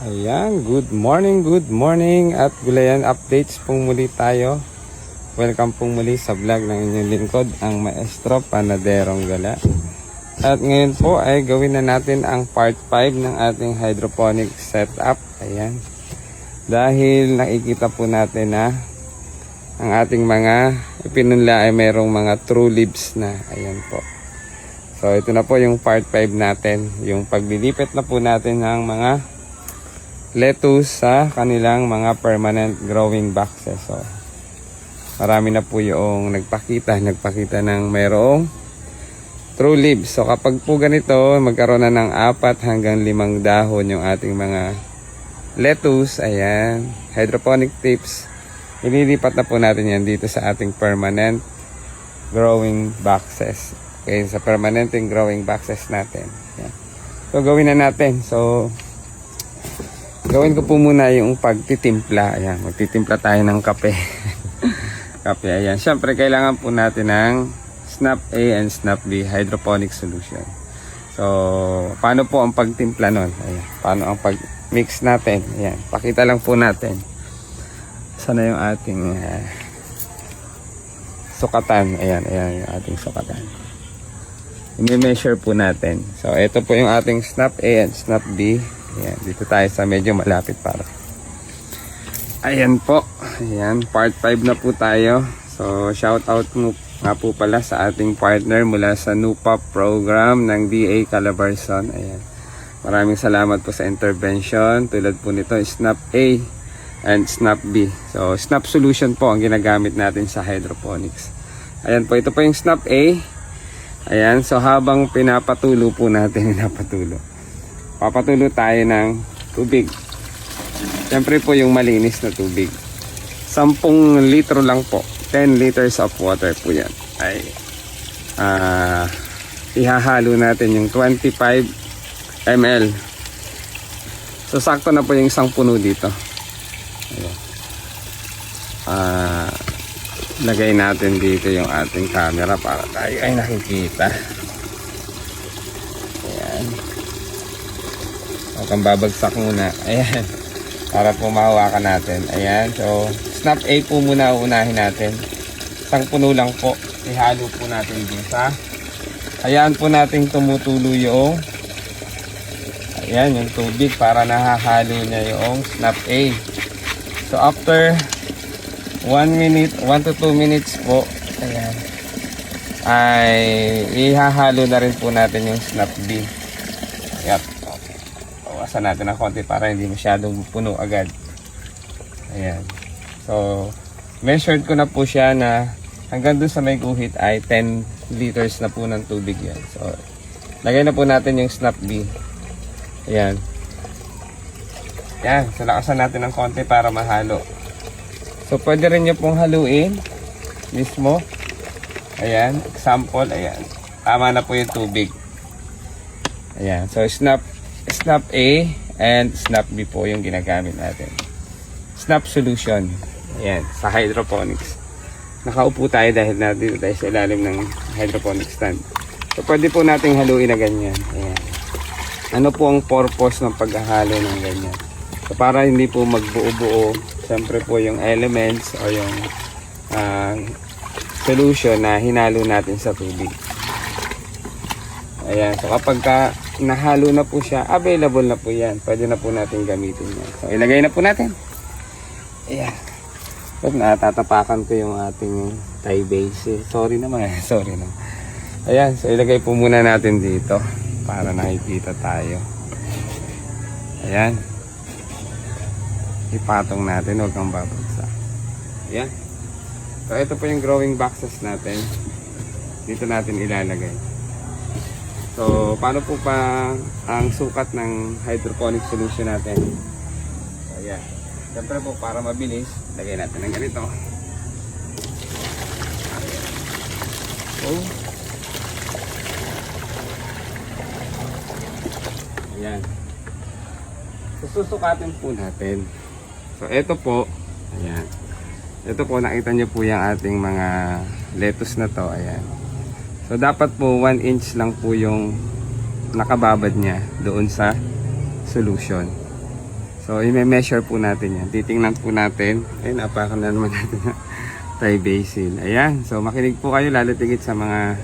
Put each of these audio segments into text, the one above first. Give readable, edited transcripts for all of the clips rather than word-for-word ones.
Ayan, good morning at gulayan updates pong muli tayo. Welcome pong muli sa vlog ng inyong lingkod, ang Maestro Panaderong Gala. At ngayon po ay gawin na natin ang part 5 ng ating hydroponic setup. Ayan. Dahil nakikita po natin na ang ating mga ipinunla ay mayroong mga true leaves na. Ayan po. So ito na po yung part 5 natin. Yung paglilipit na po natin ng mga lettuce sa kanilang mga permanent growing boxes. So, marami na po yung nagpakita ng mayroong true leaves. So, kapag po ganito, magkaroon na ng 4 hanggang 5 dahon yung ating mga lettuce. Ayan, hydroponic tips. Ililipat na po natin yan dito sa ating permanent growing boxes. Okay, sa permanent growing boxes natin. Ayan. So, gawin na natin. So, gawin ko po muna yung pagtitimpla. Ayan, magtitimpla tayo ng kape. Kape, ayan. Siyempre, kailangan po natin ng Snap A and Snap B hydroponic solution. So, paano po ang pagtimpla nun? Ayan, paano ang pag-mix natin? Ayan, pakita lang po natin. Sana yung ating sukatan. Ayan, yung ating sukatan. I-measure po natin. So, ito po yung ating Snap A and Snap B. Ayan, dito tayo sa medyo malapit para. Ayan po. Ayan, part 5 na po tayo. So, shout out mo nga po pala sa ating partner mula sa NUPAP program ng DA Calabarzon. Ayan. Maraming salamat po sa intervention. Tulad po nito, Snap A and Snap B. So, Snap solution po ang ginagamit natin sa hydroponics. Ayan po, ito po yung Snap A. Ayan, so habang pinapatulo po natin, papatulo tayo ng tubig. Siyempre po yung malinis na tubig. 10 litro lang po. 10 liters of water po yan. Ay, ihahalo natin yung 25 ml. So, sakto na po yung isang puno dito. Ayan. Lagay natin dito yung ating camera para tayo ay nakikita. Ayan. Huwag babagsak muna. Ayan. Para po mahawakan natin. Ayan. So, Snap A po muna uunahin natin. Isang puno lang po. Ihalo po natin din sa. Ayan po natin tumutulo yung yung tubig para nahahalo niya yung Snap A. So, after 1 to 2 minutes po. Ayan. Ay ihahalo na rin po natin yung Snap B. Yep. Bawasan natin ng konti para hindi masyadong puno agad. Ayan. So, measured ko na po siya na hanggang dun sa may guhit ay 10 liters na po ng tubig yan. So, lagay na po natin yung Snap B. Ayan. Ayan. So, lakasan natin ng konti para mahalo. So, pwede rin nyo pong haluin mismo. Ayan. Example. Ayan. Tama na po yung tubig. Ayan. So, Snap A and Snap B po yung ginagamit natin. Snap solution. Ayan. Sa hydroponics. Nakaupo tayo dahil dito tayo sa ilalim ng hydroponic stand. So, pwede po nating haluin na ganyan. Ayan. Ano po ang purpose ng paghahalo ng ganyan? So, para hindi po magbuo-buo, siyempre po yung elements o yung solution na hinalo natin sa tubig. Ayan. So, kapag nahalo na po siya, available na po yan. Pwede na po natin gamitin yan. So, ilagay na po natin. Ayan. So, natatapakan ko yung ating tie base. Sorry naman. Sorry naman. Ayan. So, ilagay po muna natin dito para nakikita tayo. Ayan. Ipatong natin, huwag kang babagsak. Ayan. So, ito po yung growing boxes natin. Dito natin ilalagay. So, paano po pa ang sukat ng hydroponic solution natin? So, ayan. Siyempre po, para mabilis, lagay natin ng ganito. So, ayan. So, susukatin po natin. So, ito po, ayan. Ito po, nakita nyo po yung ating mga lettuce na to, ayan. So, dapat po 1 inch lang po yung nakababad niya doon sa solution. So, i-measure po natin yan. Titingnan po natin. Ayun, apakan na naman natin na Thai basil. Ayan. So, makinig po kayo lalo tigit sa mga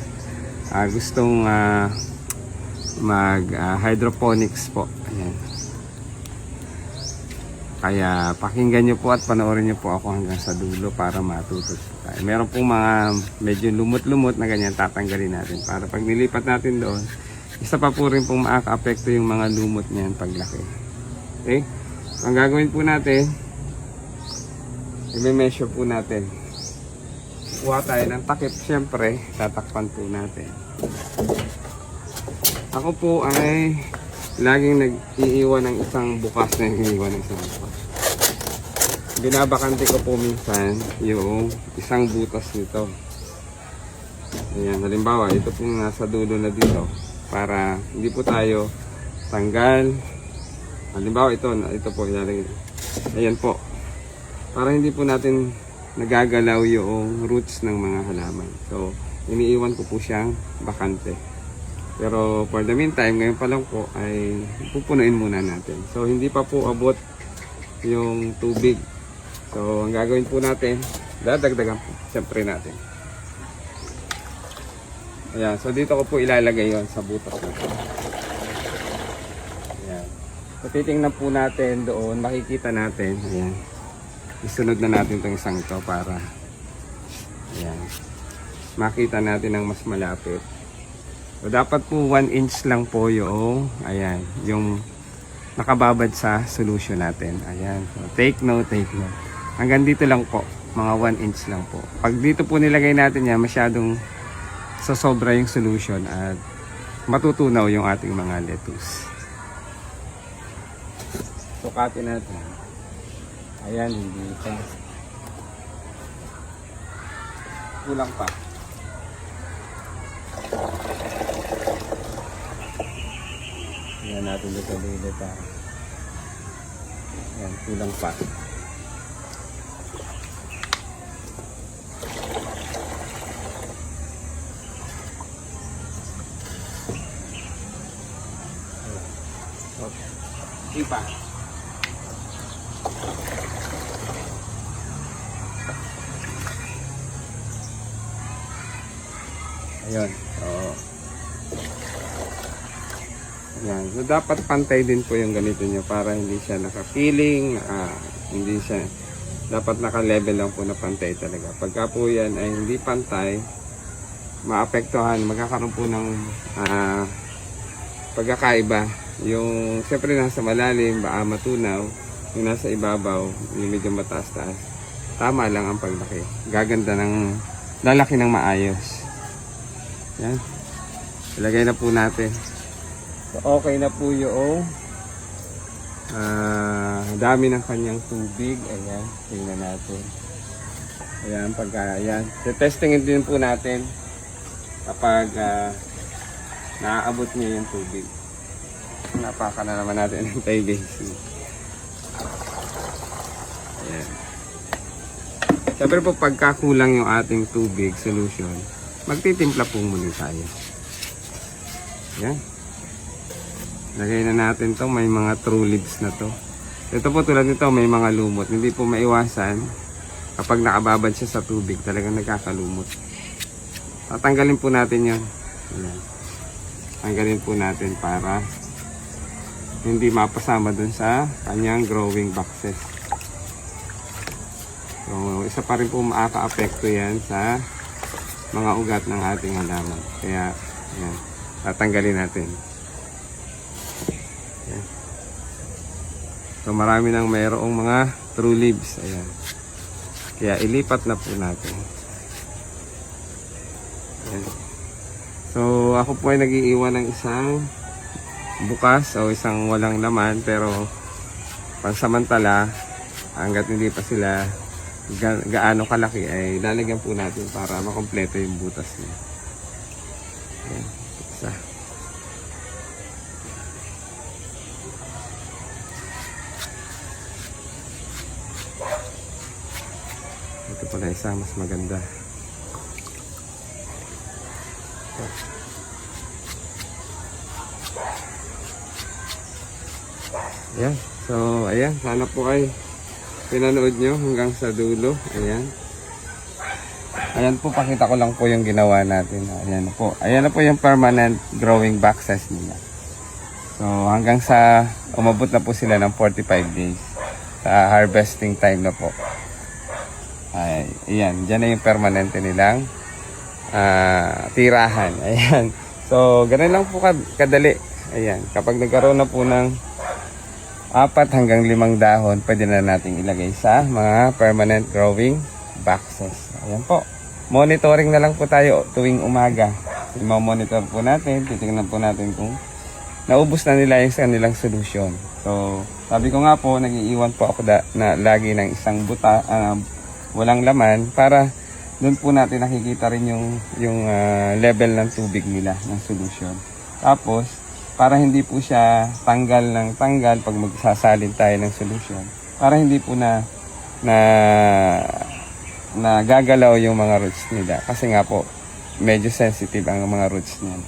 gustong mag hydroponics po. Ayan. Kaya pakinggan nyo po at panoorin nyo po ako hanggang sa dulo para matuto tayo. Meron pong mga medyo lumot-lumot na ganyan, tatanggalin natin para pag nilipat natin doon, isa pa po rin pong makaka-apekto yung mga lumot niyan paglaki. Okay? Ang gagawin po natin, i-measure po natin. Kuha tayo ng takip, syempre, tatakpan po natin. Ako po ay laging nag-iiwan ng isang bukas na nag-iiwan ng isang bukas. Binabakante ko po minsan yung isang butas nito. Ayan, halimbawa, ito pong nasa dulo na dito para hindi po tayo tanggal. Halimbawa, ito po ilalagay. Ayan po. Para hindi po natin nagagalaw yung roots ng mga halaman. So, iniiwan ko po siyang bakante. Pero for the meantime, ngayon pa lang po ay pupunuin muna natin. So hindi pa po abot yung tubig. So ang gagawin po natin, dadagdagan po siyempre natin. Ayan, so dito ko po ilalagay yon sa butas natin. Ayan. So titingnan po natin doon, makikita natin. Ayan. Isunod na natin itong isang ito para ayan, makita natin ang mas malapit. So, dapat po 1 inch lang po yung, ayan, yung nakababad sa solution natin. Ayan. So, take note. Hanggang dito lang po. Mga 1 inch lang po. Pag dito po nilagay natin yan, masyadong sasobra yung solution at matutunaw yung ating mga lettuce. Sukatin natin. Ayan, hindi pa. Kulang pa. Yan natin dito ulit ha. Yan, kulang pa. Okay. Iba. Ayun. Oo. Yan. So, dapat pantay din po yung ganito nyo para hindi siya nakapiling, hindi siya, dapat naka-level lang po na pantay talaga. Pagka po yan ay hindi pantay, maapektuhan, magkakaroon po ng pagkakaiba. Yung, siyempre nasa malalim, baka matunaw, yung nasa ibabaw, yung medyo mataas-taas, tama lang ang paglaki. Gaganda ng, lalaki ng maayos. Yan. Ilagay na po natin. So, okay na po yung dami ng kanyang tubig. Ayan, tingnan natin. Ayan, pagka, ayan. Testingin din po natin kapag naaabot niya yung tubig. Napaka na naman natin ng Thai basil. Ayan. Siyempre po pagka kulang yung ating tubig solution, magtitimpla po muli tayo. Ayan. Lagay na natin to, may mga true leaves na to. Ito po tulad nito, may mga lumot. Hindi po maiwasan kapag nakababad siya sa tubig, talagang nagkakalumot. Tatanggalin po natin yun. Ayan. Tanggalin po natin para hindi mapasama dun sa kanyang growing boxes. So, isa pa rin po makaka-apekto yan sa mga ugat ng ating halaman. Kaya, ayan, tatanggalin natin. Ayan. So, marami nang mayroong mga true leaves. Ayan. Kaya, ilipat na po natin. Ayan. So, ako po ay nag-iiwan ng isang bukas o isang walang laman, pero pansamantala, hanggat hindi pa sila gaano kalaki, ay lalagyan po natin para makompleto yung butas niya. Ayan. Isa. Ito pala isa, mas maganda. Ayan. So, So, ayan. Sana po ay pinanood nyo hanggang sa dulo. Ayan. Ayan po, pakita ko lang po yung ginawa natin. Ayan na po. Ayan na po yung permanent growing boxes nila. So, hanggang sa umabot na po sila ng 45 days. Sa harvesting time na po. Ay, ayan. Diyan na yung permanente nilang tirahan. Ayan. So, ganun lang po kadali. Ayan. Kapag nagkaroon na po ng 4 hanggang 5 dahon, pwede na natin ilagay sa mga permanent growing boxes. Ayan po. Monitoring na lang po tayo tuwing umaga. I-monitor po natin. Titingnan po natin kung naubos na nila yung kanilang solusyon. So, sabi ko nga po, nag-iiwan po ako na lagi ng isang buta, walang laman, para doon po natin nakikita rin yung level ng tubig nila, ng solusyon. Tapos, para hindi po siya tanggal ng tanggal pag magsasalin tayo ng solusyon, para hindi po na gagalaw yung mga roots nila. Kasi nga po, medyo sensitive ang mga roots niyan.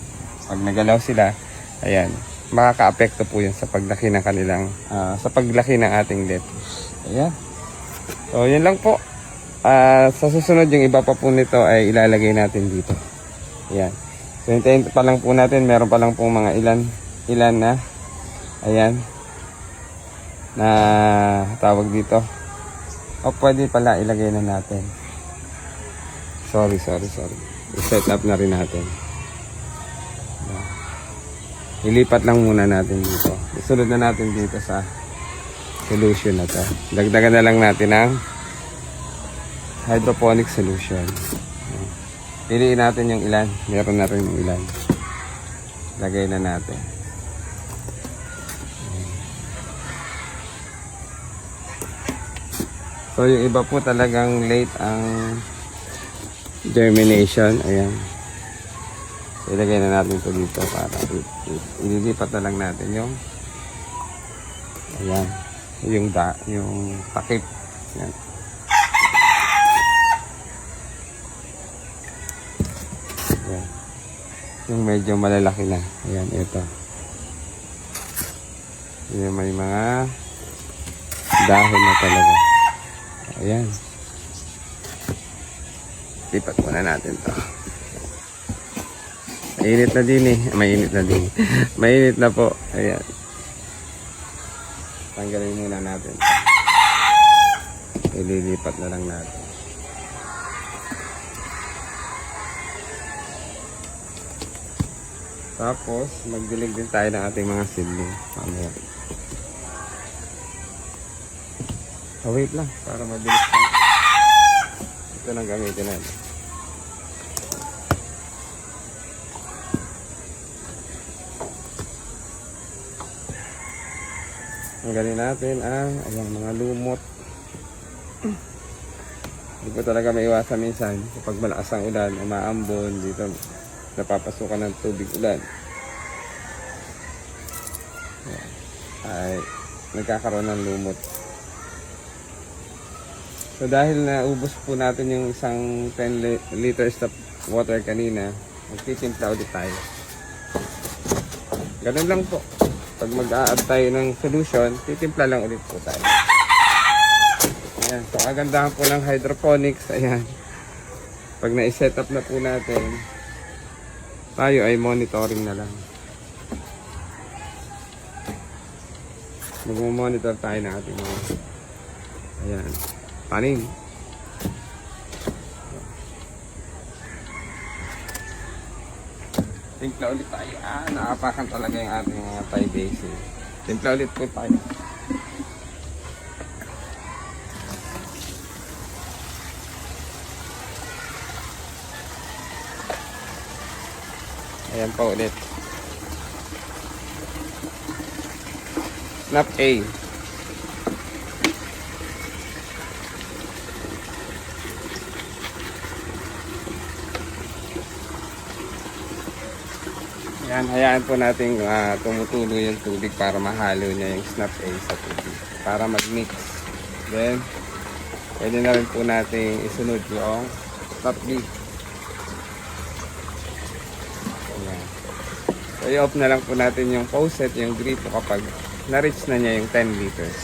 Pag nagalaw sila, ayan, makaka-apekto po yun sa paglaki ng kanilang, sa paglaki ng ating lettuce. Ayan. So, yun lang po. Sa susunod, yung iba pa po nito ay ilalagay natin dito. Ayan. So, hintayin pa lang po natin. Meron pa lang po mga ilan na. Ayan. Na tawag dito. O, pwede pala ilagay na natin. Sorry. I-set up na rin natin. Ilipat lang muna natin dito. Isunod na natin dito sa solution na to. Dagdagan na lang natin ang hydroponic solution. Piliin natin yung ilan. Meron na rin yung ilan. Lagay na natin. So yung iba po talagang late ang germination. Ayan. Ilagay na natin ito dito para ililipat na lang natin yung ayan, yung takip. Ayan. Ayan. Yung medyo malalaki na. Ayan, ito. Ayan, may mga dahon na talaga. Ayan. Lipat muna natin to. Mainit na din eh. Mainit na din. Mainit na po. Ayan. Tanggalin muna natin. Ililipat na lang natin. Tapos, magdilig din tayo ng ating mga seedling. Mamaya. Wait lang. Para mabilis lang. Ito lang gamitin natin. Tanggalin natin ang mga lumot. Hindi po talaga maiwasan minsan kapag malakas ang ulan, umaambon dito, napapasukan ng tubig ulan, ay nagkakaroon ng lumot. So dahil naubos po natin yung isang 10 liters of water kanina, magtitimpla ulit tayo. Ganun lang po. Pag mag-a-add tayo ng solution, titimpla lang ulit po tayo. Ayan. So, kagandahan po ng hydroponics. Ayan. Pag na-set up na po natin, tayo ay monitoring na lang. Mag-monitor tayo ng ating mga ayan, tanim. Timpla ulit tayo. Nakapakan talaga yung ating mga Thai basil. Timpla ulit po tayo. Ayan pa ulit. Snap A. Yan, hayaan po natin tumutulo yung tubig para mahalo niya yung snap A sa tubig. Para mag-mix. Then, pwede na rin po natin isunod yung snap B. Ayan. So, i-off na lang po natin yung faucet, yung gripo kapag na-reach na niya yung 10 liters.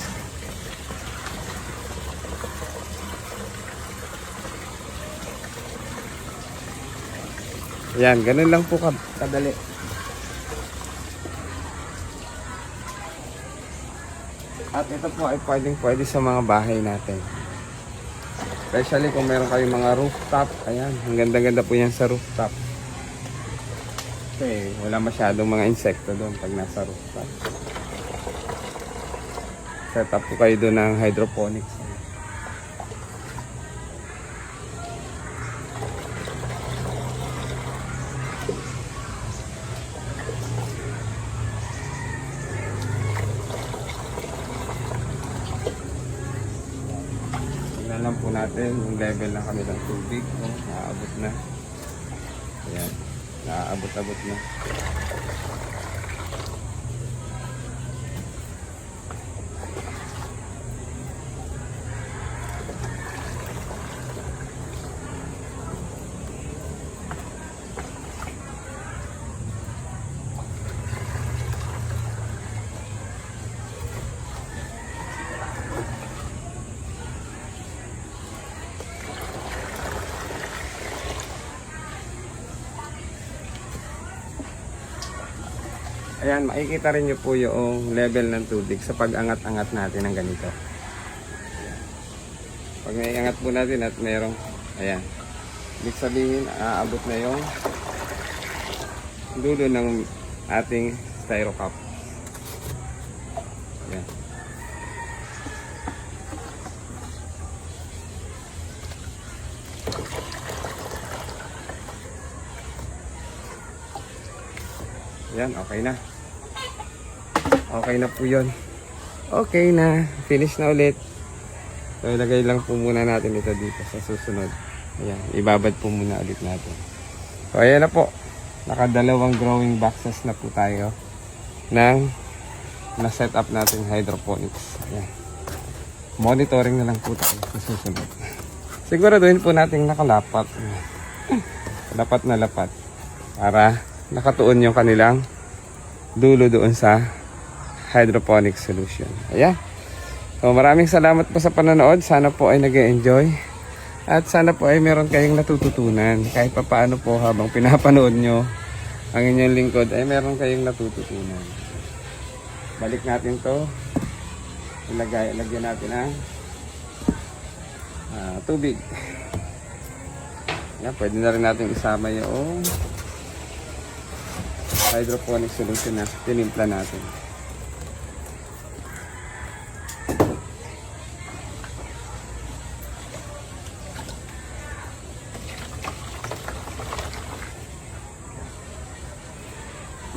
Yan, ganun lang po kadali. At ito po ay pwede sa mga bahay natin. Especially kung meron kayong mga rooftop. Ayan, ang ganda-ganda po yan sa rooftop. Okay, wala masyadong mga insekto doon pag nasa rooftop. Set up po kayo doon ng hydroponics. Tingnan lang po natin yung level ng kanilang tubig. Naaabot na. Ayan, naaabot-abot na. Ayan, makikita rin nyo po yung level ng tubig sa pag-angat-angat natin ng ganito. Pag naiangat po natin at merong, ayan, ibig sabihin, aabot na yung dulo ng ating styro cup. Ayan. Ayan, okay na. Okay na po yun. Okay na. Finish na ulit. So, ilagay lang po muna natin ito dito sa susunod. Ayan, ibabad po muna ulit natin. So, ayan na po. Nakadalawang growing boxes na po tayo ng na-set up natin hydroponics. Ayan. Monitoring na lang po tayo sa susunod. Siguraduhin po natin nakalapat. Lapat na lapat. Para nakatuon yung kanilang dulo doon sa hydroponic solution. Ayan. So, maraming salamat po sa panonood. Sana po ay nag-enjoy. At sana po ay meron kayong natututunan. Kahit pa paano po habang pinapanood nyo ang inyong lingkod ay meron kayong natututunan. Balik natin to. Lagyan natin ang tubig. Ayan, pwede na rin natin isama yung hydroponic solution na tinimpla natin.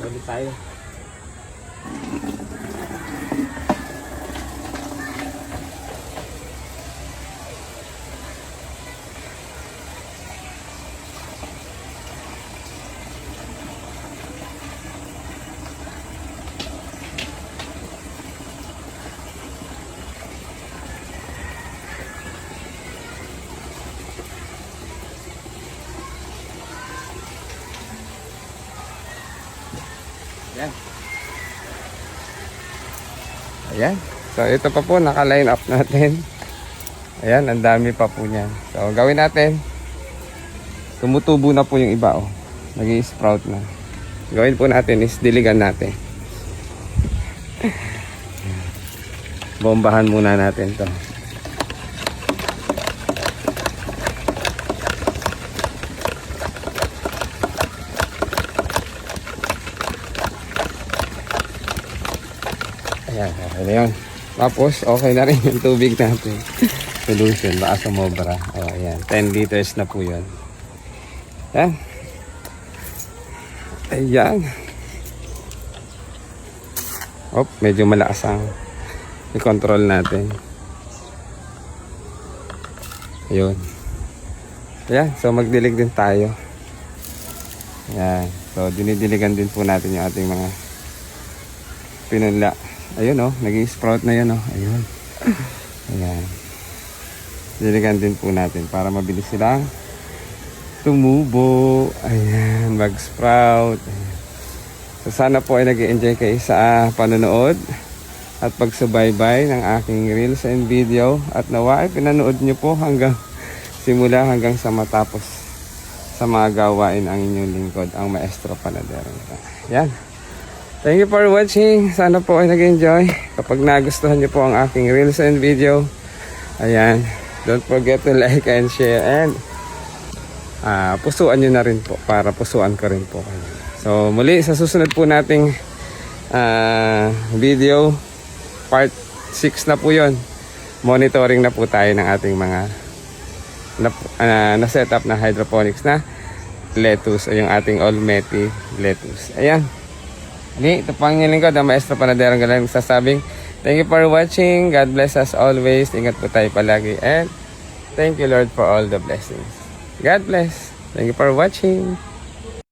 Balik tayo. Ayan. Ayan. So, ito pa po, naka-line up natin. Ayan, ang dami pa po niyan. So, gawin natin. Tumutubo na po yung iba, oh. Nag-i-sprout na. Gawin po natin is diligan natin. Bombahan muna natin to. Ayan, okay na yun. Tapos, okay na rin yung tubig natin. Solution, baka sumobra. O, ayan, 10 liters na po yun. Ayan. Ayan. Oh, medyo malakas ang i-control natin. Ayun. Ayan, so magdilig din tayo. Ayan. So, dinidiligan din po natin yung ating mga pinunla. Ayun, oh, nag-i-sprout na yun, oh. Ayun. Ayan. Diligan din po natin para mabilis silang tumubo. Ayan, mag-sprout. Ayan. So, sana po ay nag-i-enjoy kayo sa panonood. at pagsubaybay ng aking reels and video, at nawa ay pinanood nyo po hanggang simula hanggang sa matapos sa mga gawain ang inyong lingkod, ang Maestro Panadero. Yan. Thank you for watching. Sana po ay nag-enjoy. Kapag nagustuhan nyo po ang aking reels and video, ayan, don't forget to like and share, and pusuan nyo na rin po para pusuan ko rin po kayo. So muli sa susunod po nating video, part 6 na po yon. Monitoring na po tayo ng ating mga na setup na hydroponics na lettuce, o yung ating Olmeti lettuce. Ayan. Ito po ang inyong lingkod, ang Maestro Panadero ng Gala, nagsasabing thank you for watching. God bless us always. Ingat po tayo palagi, and thank you Lord for all the blessings. God bless. Thank you for watching.